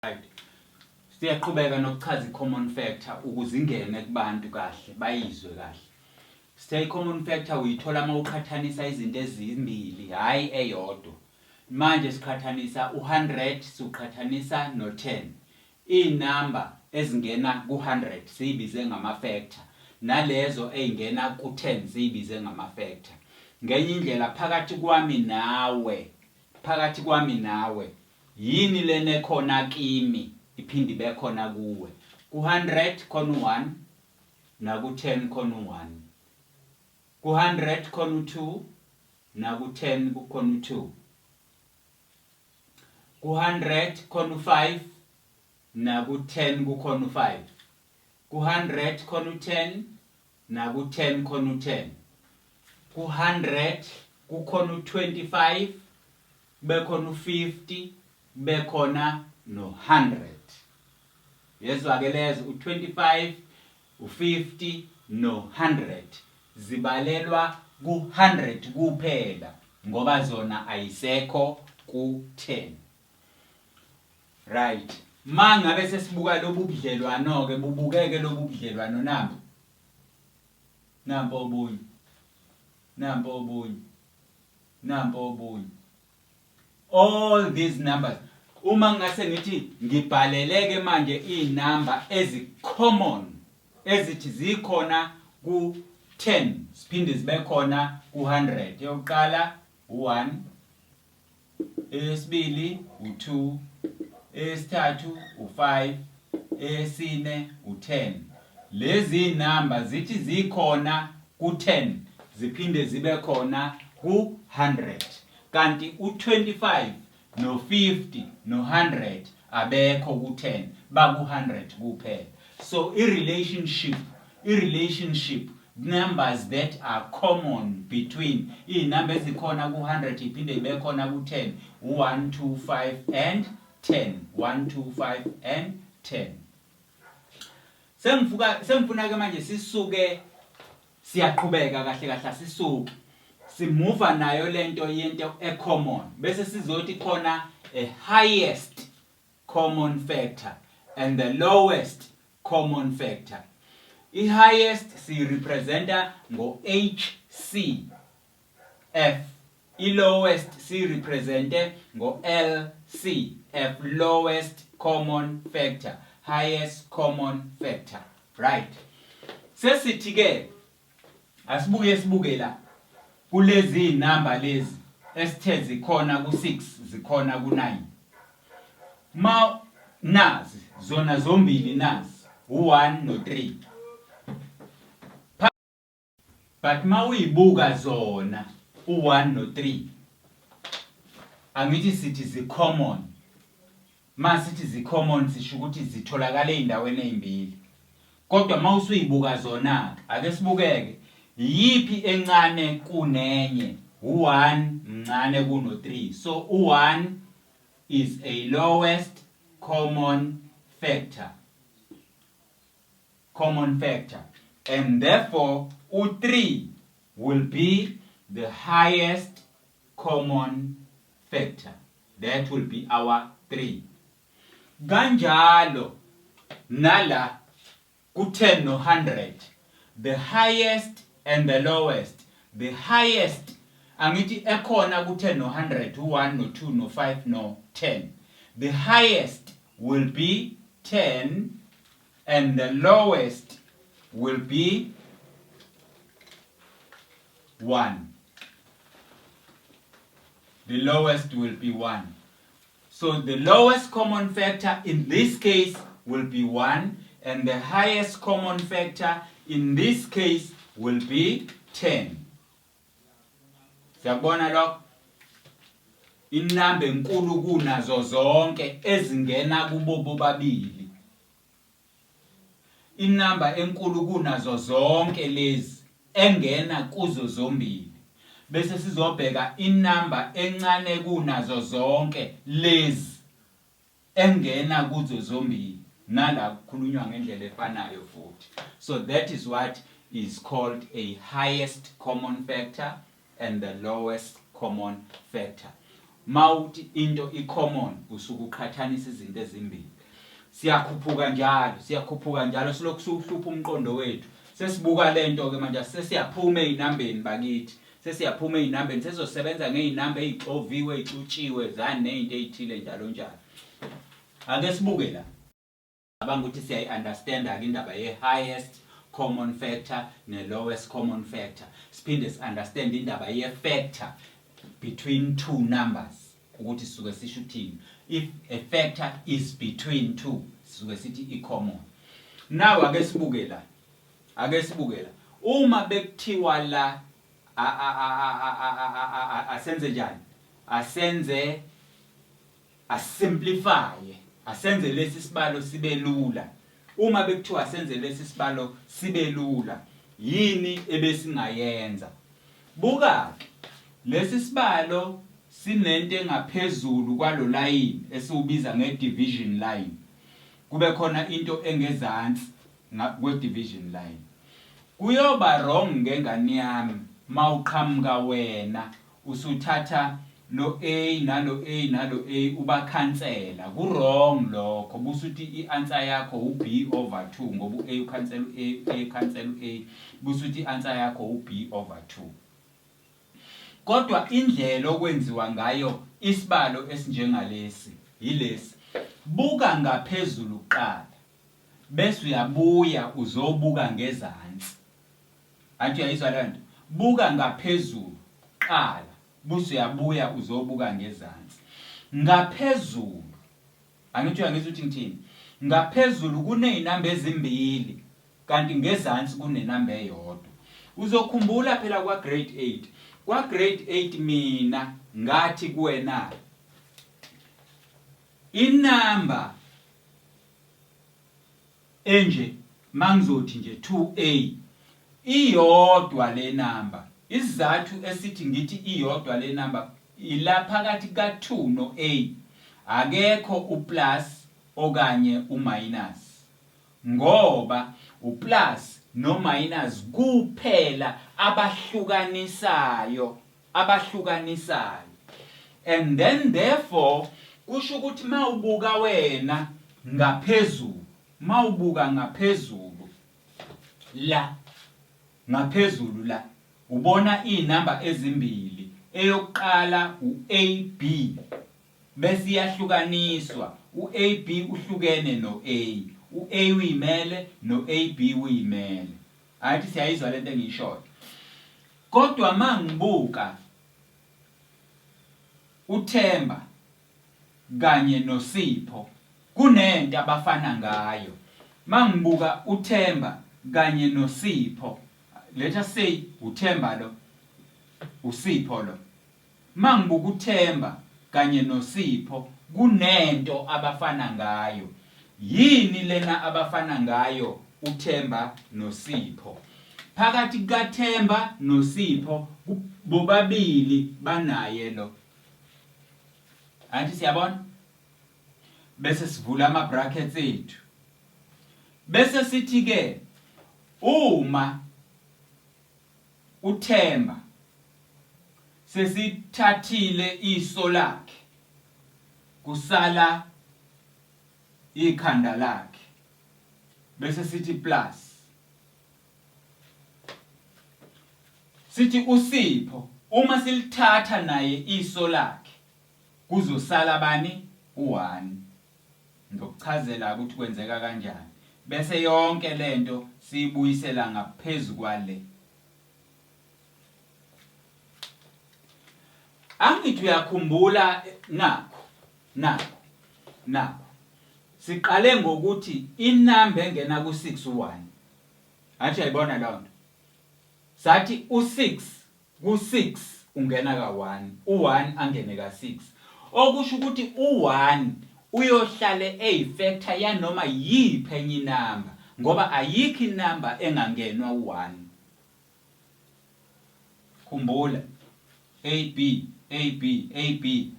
Right. Siyaqhubeka nokuchaza i-common factor ukuze ingene kubantu kahle bayizwe kahle. Stay common factor uyithola uma uqhathanisa izinto ezimbili hayi eyodwa. Manje siqhathanisa u100 siqhathanisa no10. Inamba ezingena ku100 siyibize ngama factor nalezo ezingena ku10 siyibize ngama factor. Ngenye indlela phakathi kwami nawe yini lene khona kimi iphindi bekhona kuwe ku100 khona u1 na ku10 khona u1 ku100 khona u2 na ku10 kukhona u2 ku100 khona u5 na ku10 kukhona u5 ku100 khona u10 na ku10 khona u10 ku100 kukhona u25 bekhona u50 bekhona no100. Yezwa ke lezo u25 u50 no100 zibalelwa ku100 kuphela ngoba zona ayisekho ku10. Right. Mangabe sesibuka lobu budlelwano ke bubukeke lobu budlelwano nampo obunye all these numbers. Uma ngase ngithi ngibhaleleke manje inamba ezi-common ezithi zikhona ku10 siphinde zibe khona ku100. Yokuqala u1, eyesibili u2, eyesithathu u5, eyesine u10. Lezi namba zithi zikhona ku10 ziphinde zibe khona ku100. Kanti u25 no50 no100 abekho ku10 baku100 kuphela. So i-relationship numbers that are common between inamba ezikhona ku100 iphinde ibe khona ku10 u1 2 5 and 10 1 2 5 and 10. Sengifuna ke manje sisuke siyaqhubeka kahle sisuke simuva nayo lento yento ecommon bese sizothi khona a highest common factor and the lowest common factor. I-highest si representa ngo HCF, i-lowest si represente ngo LCF, lowest common factor, highest common factor. Right. Sesithi ke asibuke la kulezi namba lezi esithe zikhona ku6 zikhona ku9. Ma nazi zona zombili nazi u1 no3. But ma uyibuka zona u1 no3 angithi sithi zi-common. Ma sithi zi-common sisho ukuthi zitholakala endaweni ezimbili. Kodwa ma usuyibuka zona ake sibukeke yipi encane kunenye u1 mncane kuno3. So u1 is a lowest common factor and therefore u3 will be the highest common factor. That will be our 3. Ganjalo nala ku10 no 100 the highest and the lowest. The highest angithi ekhona ku10 no 100 u1 no 2 no 5 no 10. The highest will be 10 and the lowest will be 1. The lowest will be 1. So the lowest common factor in this case will be 1 and the highest common factor in this case will be 10. Siyabona lokho? Inamba enkulu kunazo zonke ezingena kubo bobabili. Inamba enkulu kunazo zonke lezi engena kuzo zombili. Bese sizobheka inamba encane kunazo zonke lezi engena kuzo zombili. Nala kukhulunywa ngendlela efanayo futhi. So that is what is called a highest common factor and the lowest common factor. Mawuthi into i-common usuke uqhathanisa izinto ezimbili. siyakhuphuka njalo silokhu sihlupha umqondo wethu. Sesibuka lento ke manje sesiyaphuma ezinambeni bakithi. Sesiyaphuma ezinambeni sezosebenza ngeinamba ezixoviwe ezicutshiwe zani nezinto ezithile njalo. Ake sibuke la. Abanga ukuthi siyayi-understand ke indaba ye-highest common factor ne-lowest common factor. Siphinde si-understand indaba ye-factor between two numbers. Ukuthi sisuke sisho uthini. If a factor is between two, sisuke sithi i-common. Now ake sibuke la. Uma bekuthiwa la asenze njani? Asimplify. Asenze lesi sibalo sibe lula. Uma bekuthiwa asenze lesi sibalo sibe lula, yini ebesingayenza? Buka ke. Lesi sibalo sinento engaphezulu kwalo line esiubiza nge-division line. Kube khona into engezansi kwe-division line. Kuyoba wrong ngengane yami mawuqhamuka wena usuthatha lo A nalo A nalo A ubakhansela. Ku wrong lokho. Busuthi i-answer yakho u-B over 2 ngoba u-A ukhansela u-A ukhansela u-A. Busuthi i-answer yakho u-B over 2. Kodwa indlela okwenziwa ngayo isibalo esinjengalesi yilesi. Buka ngaphezulu kuqala bese uyabuya uzobuka ngezansi. Athi uyayizwa lento? Buka ngaphezulu qala bese uyabuya uzobuka ngezansi. Ngaphezulu angithi uyangizwa ukuthi ngithini? Ngaphezulu kunezinamba ezimbili kanti ngezansi kunenamba eyodwa. Uzokhumbula phela kwa grade 8. Kwa grade 8 mina ngathi kuwena inamba enje mangizothi nje 2A iyodwa le number. Isizathu esithi ngithi iyodwa le number ila phakathi ka2 no-A akekho uplus okanye uminus. Ngoba uplus no minus kuphela abahlukanisayo. And then therefore kusho ukuthi mawubuka wena ngaphezulu, mawubuka ngaphezulu la ubona inamba ezimbili. Eyokuqala uAB bese iyahlukaniswa. uAB uhlukene noA. uA uyimele noAB uyimele. Ayithi siyayizwa lento engiyishoyo. Kodwa mangibuka uThemba kanye noSipho kunento abafana ngayo. Mangibuka uThemba kanye noSipho, let us say uThemba lo uSipho lo. Mangibuka uThemba kanye noSipho kunento abafana ngayo. Yini lena abafana ngayo uThemba noSipho? Phakathi kaThemba noSipho bobabili banaye lo. Anti siyabona? Bese sivula ama brackets ethu. Bese sithi ke uma uThemba sesithathile iso lakhe kusala ikhanda lakhe bese sithi plus. Sithi uSipho uma silithatha naye iso lakhe kuzosala bani? U1. Ngokuchazela ukuthi kwenzeka kanjani. Bese yonke lento siyibuyisela ngaphezulu kwale. Angithi uyakhumbula nakho. Siqale ngokuthi inamba engena ku6 u1. Athi ayibona lonto. Sathi u6 ku6 ungena ka1, u1 angene ka6. Okusho ukuthi u1 uyohlale eyifactor yanoma yiphi enye inamba ngoba ayikho inamba engangenwa u1. Khumbula AB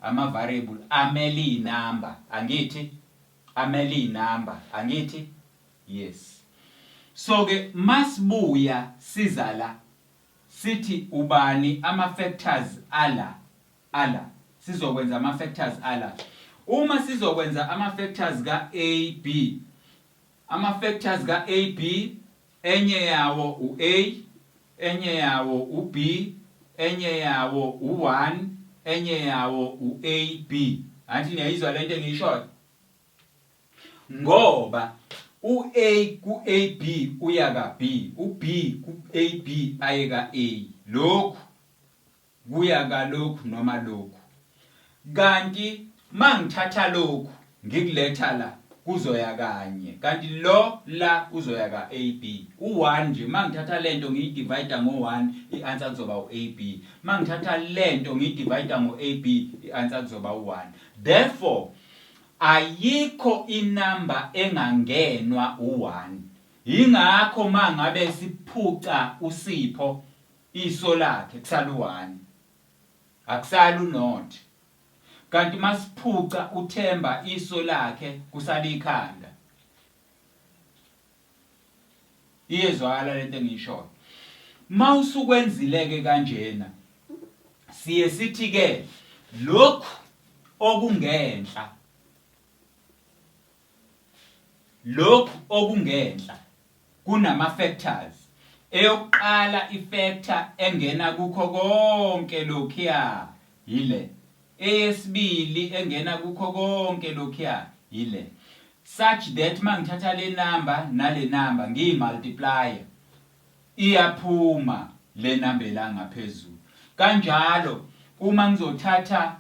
ama variable amele inamba, angithi amele inamba, angithi yes. So ke masibuya sizala sithi ubani ama factors ala sizokwenza ama factors ala. Uma sizokwenza ama factors ka AB, ama factors ka AB enye yawo uA, enye yawo uB, enye yawo u1, enye yawo uAB. Anti niyayizwa lento engiyishoyo? Ngoba uA kuAB uya kaB, uB kuAB aye kaA. Lokhu kuya kalokhu noma lokhu. Kanti mangithatha lokhu ngikuletha la kuzoya kanye. Kanti lo la uzoya kaAB. U1 nje mangithatha lento ngiyidivide ngo1 ianswer kuzoba uAB. Mangithatha lento ngiyidivide ngoAB ianswer kuzoba u1. Therefore ayikho inamba engangenwa u1. Ingakho mangabe siphuca uSipho iso lakhe kusala u1. Akusala u0. Kanti masiphuca uThemba iso lakhe kusala ikhanda. Iyezwakala lento engiyishoyo. Mawusukwenzileke kanjena siye sithi ke lokhu okungenhla, lokhu okungenhla kunama factors. Eyokuqala ifactor engena kukho konke lokhiya yile. Eyesibili engena kukho konke lokhiya yile. Such that mangithatha le number nale number ngiyimultiplier iyaphuma le number la ngaphezulu. Kanjalo uma ngizothatha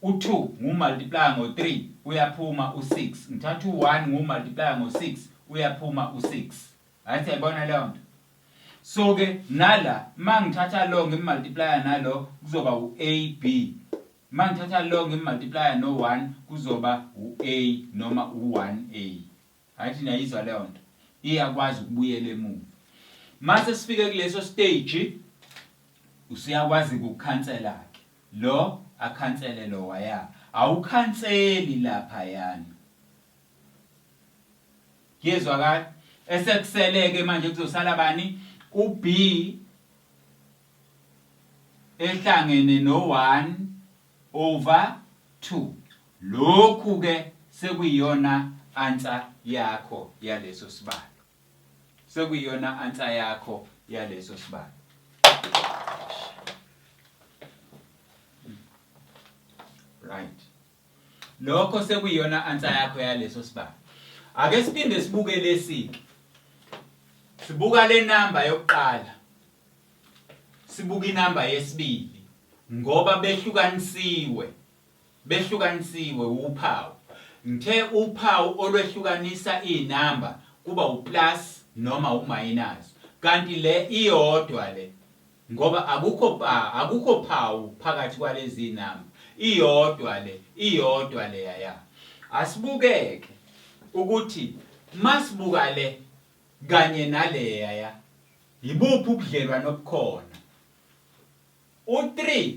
u2 ngumultiply ngo3 uyaphuma u6. Ngithatha u1 ngumultiply ngo6 uyaphuma u6. Ayithi yayibona leyo nto. So ke nala mangithatha lo ngimultiply nalo kuzoba uAB. Mangithatha lo ngimultiply no1 kuzoba uA noma u1A. Ayithi niyayizwa leyo nto. Iyakwazi ukubuyela emuva. Mase sifike kuleso stage usiyakwazi ukukhansela ke. Lo akhansele lo waya. Awukhanseli lapha yana. Yezwakala? Esekuseleke manje kuzosala bani? uB ehlangene no1 over 2. Lokhu ke sekuyiyona answer yakho yaleso sibalo. Sekuyiyona answer yakho yaleso sibalo. Right. Lokho sekuyiyona answer yakho yaleso sibalo. Ake siphinde sibuke lesike. Sibuka le number yokuqala. Sibuka inamba yesibili. Ngoba behlukanisiwe uphawu. Ngithe uphawu olwehlukanisa inamba kuba uplus noma uminus. Kanti le iyodwa le. Ngoba akukho phawu phakathi kwalezi inamba. Iyodwa le yaya. Asibukeke ukuthi masibuka le kanye naleya ya yibuphi ubudlelwano obukhona. U3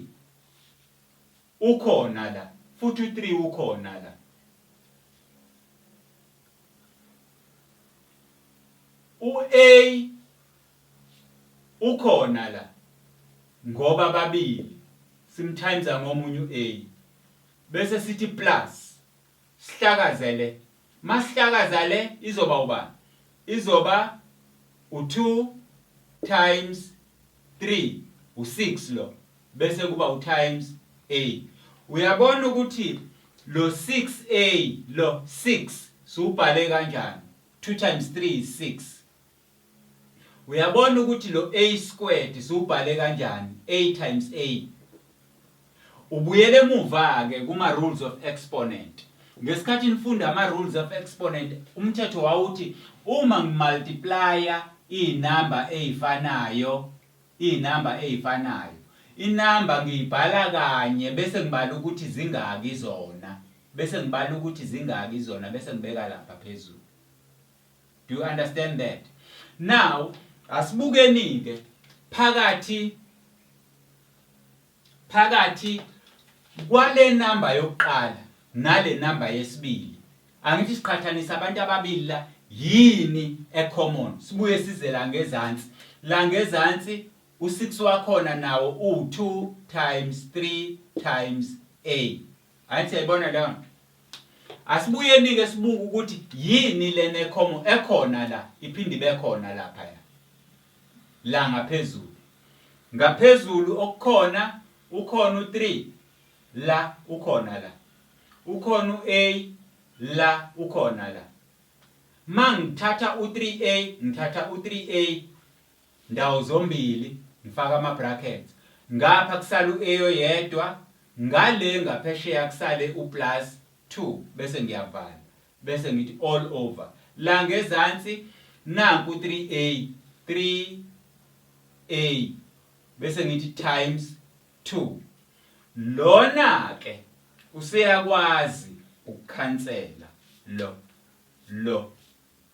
ukhona la futhi u3 ukhona la. uA ukhona la ngoba babili sometimes ngomunye uA bese sithi plus sihlakazele. Masihlakazale izoba ubani? Izoba u2 times 3 u6 lo bese kuba u times A. Uyabona ukuthi lo 6A lo 6 subhale kanjani? 2 times 3 is 6. Uyabona ukuthi lo A squared subhale kanjani? A times A. Ubuyele emuva ke kuma rules of exponent. Ngesikhathi nifunda ama rules of exponent umthetho wawuthi uma ngimultiplya inamba ezifanayo inamba ngiyibhala kanye bese ngibala ukuthi zingaki izona bese ngibeka lapha phezulu. Do you understand that? Now asibukeni ke phakathi kwale namba yokuqala nale namba yesibili. Angithi siqhathanisa abantu ababili la yini ecommon. Sibuye size la ngezansi. La ngezansi u6 wakhona nawo u2 times 3 times A. Ayithi yayibona la. Asibuyeni ke sibuke ukuthi yini lena ekhona la iphindi bekhona lapha la ngaphezulu. Ngaphezulu okukhona ukhona u3 la ukhona la. Ukhona uA la ukhona la. Mangithatha u3A ngithatha u3A ndawo zombili ngifaka ama brackets. Ngapha kusala uA oyedwa ngale ngaphesheya kusale uplus 2 bese ngiyavala bese ngithi all over la ngezansi nanku 3A bese ngithi times 2 lona ke useyakwazi ukukhansela lo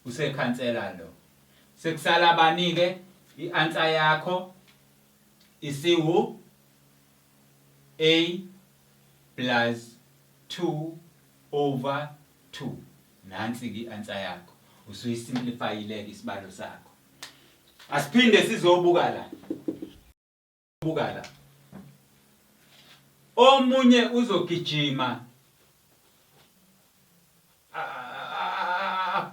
usekhansela lo sekusala bani ke ianswer yakho isiwu A plus 2 over 2 nansi ke ianswer yakho usuyisimplifyile ke isibalo sakho. Asiphinde sizobuka la omunye uzogijima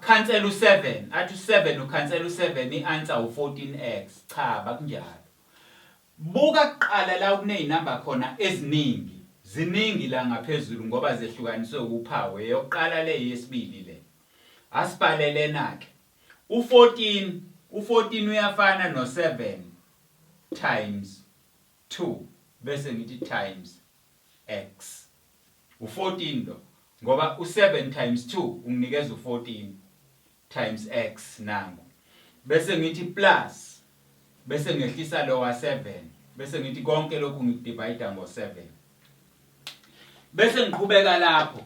cancel u7 athi u7 ucancel u7 ianswer u14x cha bakunjalo. Buka kuqala la kuneyinamba khona eziningi ziningi la ngaphezulu ngoba zehlukaniswe uphawu yokuqala le yesibili le asibhalele nake u14 uyafana no7 times 2 bese ngithi times x u14 lo ngoba u7 times 2 unginikeza u14 times x nangu bese ngithi plus bese ngehlisa lo wa7 bese ngithi konke lokhu ngidivide ngo7 bese ngiqhubeka lapho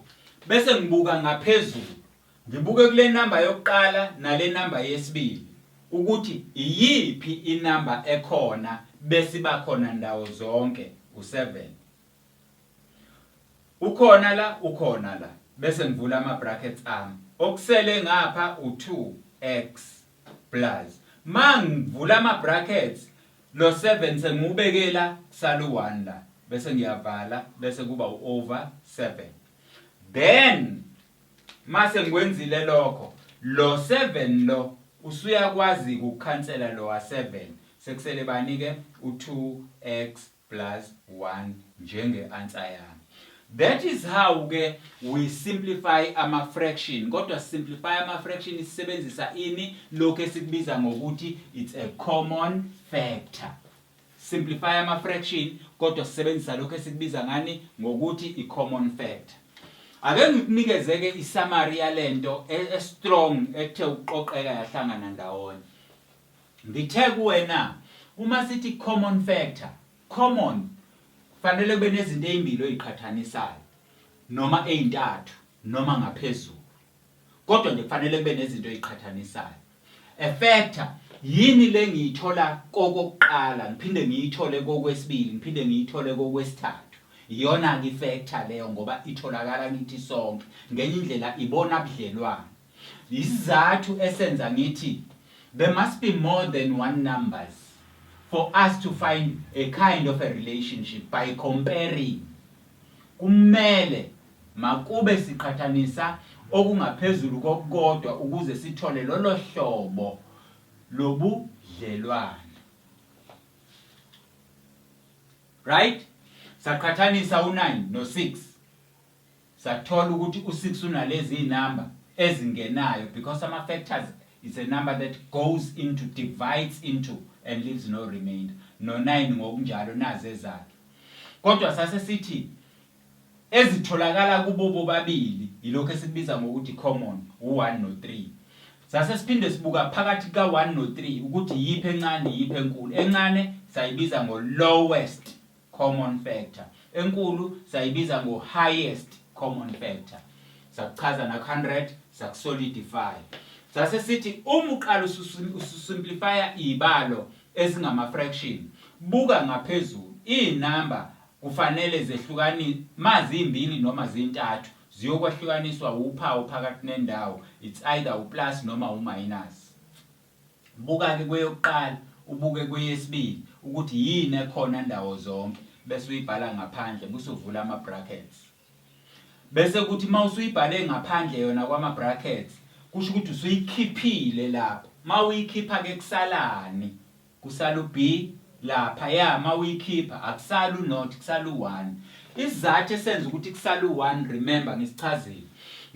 bese ngibuka ngaphezulu ngibuke kule number yokuqala nale number yesibili ukuthi iyiphi inamba ekhona bese bakhona ndawo zonke u7 ukhona la bese ngivula ama brackets ami okusele ngapha u2x plus mangivula ama brackets lo 7 sengubekela kusala u1 la bese ngiyavala bese kuba over 7 then mase ngikwenzile lokho lo 7 lo usuyakwazi ukukhansela lo wa7 sekusele bani ke u2x plus 1 njenge answer yami. That is how ke we simplify ama fraction kodwa simplify ama fraction isebenzisa ini lokho esikubiza ngokuthi it's a common factor. Simplify ama fraction kodwa sisebenzisa lokho esikubiza ngani ngokuthi i common factor. Ake ngikunikeze ke isummary yalento strong ethe uqoqeka yahlangana ndawonye. Ngithe kuwena uma sithi common factor, common fanele kube nezinto ezimbili oyiqhathanisayo noma ezintathu noma ngaphezulu. Kodwa nje kufanele kube nezinto oyiqhathanisayo. A factor yini le ngiyithola kokuqala ngiphinde ngiyithole kokwesibili ngiphinde ngiyithole kokwesithathu. Iyona ke ifactor leyo ngoba itholakala ngithi sonke ngenye indlela ibona budlelwane. Isizathu esenza ngithi there must be more than one numbers for us to find a kind of a relationship by comparing. Kumele makube siqhathanisa okungaphezulu kokukodwa ukuze sithole lolo hlobo lobudlelwane. Right? Saqhathanisa u9 no6 sathola ukuthi u6 unalezi inamba ezingenayo because ama factors is a number that goes into, divides into and leaves no remainder. No9 ngokunjalo nazo ezakhe. Kodwa sase sithi ezitholakala kubo bobabili yilokho esikubiza ngokuthi common u1 no3. Sase siphinde sibuka phakathi ka1 no3 ukuthi yiphi encane yiphi enkulu. Encane sayibiza ngo lowest common factor. Enkulu sayibiza ngo highest common factor. Sakuchaza na 100 sakusolidify. Sase sithi uma uqala usimplifya ibalo ezingama fraction buka ngaphezulu inamba kufanele zehlukani mazimbili noma zintathu ziyokwahlukaniswa uphawu phakathi nendawo it's either uplus noma uminus. Buka ke kweyokuqala ubuke kweyesibili ukuthi yini ekhona ndawo zonke bese uyibhala ngaphandle bese uvula ama brackets. bese kuthi mawusuyibhale ngaphandle yona kwama brackets kusho ukuthi usuyikhiphile lapha mawuyikhipha ke kusalani kusala b lapha ya mawuyikhipha akusala u-0 kusala u-1 isizathu esenza ukuthi kusala u-1 remember ngisichazile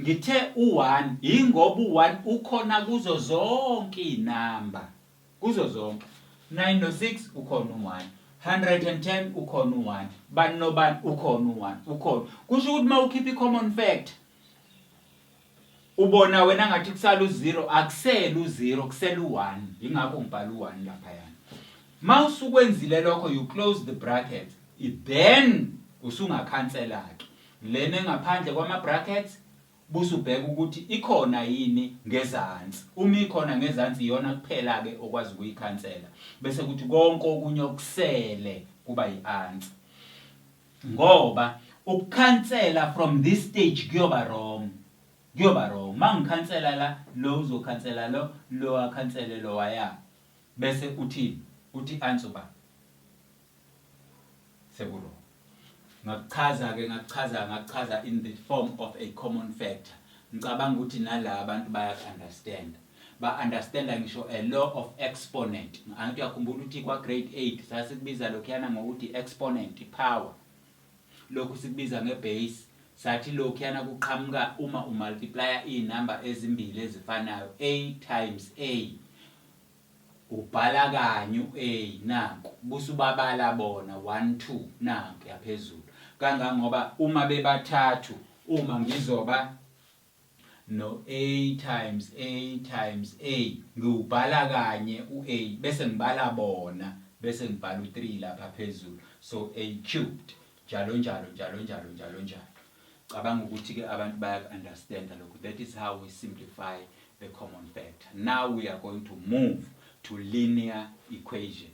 ngithe u-1 ingoba u-1 ukhona kuzo zonke inamba kuzo zonke 9 no6 ukhona u-1 110 ukhona u-1 bani nobani ukhona u-1 ukhona kusho ukuthi mawukhipha i-common factor ubona wena ngathi kusala u0 akusela u0 kusela u1 ingakho ngibhala u1 lapha yana mawusukwenzile lokho you close the bracket then usungakhansela ke lena ngaphandle kwama brackets busubheka ukuthi ikhona yini ngezansi uma ikhona ngezansi iyona kuphela ke okwazi ukuyikhansela bese kuthi konke okunye okusele kuba yianswer ngoba ukukhansela from this stage kuyoba wrong mangikhansela la lo uzokhansela lo akhansele lo waya bese uthini uthi answer ba sekulo ngakuchaza in the form of a common factor ngicabanga ukuthi nala abantu ba-understand ngisho a law of exponent angithi uyakhumbula ukuthi kwa grade 8 sasikubiza lokhuyana ngokuthi exponent power lokhu sikubiza ngebase sathi lokhuyana kuqhamuka uma umultiplya inamba ezimbili ezifanayo a times a ubhala kanye u-a nanku busubabala bona 1 2 nanku yaphezulu kangangoba uma bebathathu uma ngizoba no a times a ngubhala kanye u-a bese ngibala bona bese ngibhala u3 lapha phezulu so a cubed njalo cabanga ukuthi ke abantu baya-understand lokho that is how we simplify the common factor now we are going to move to linear equation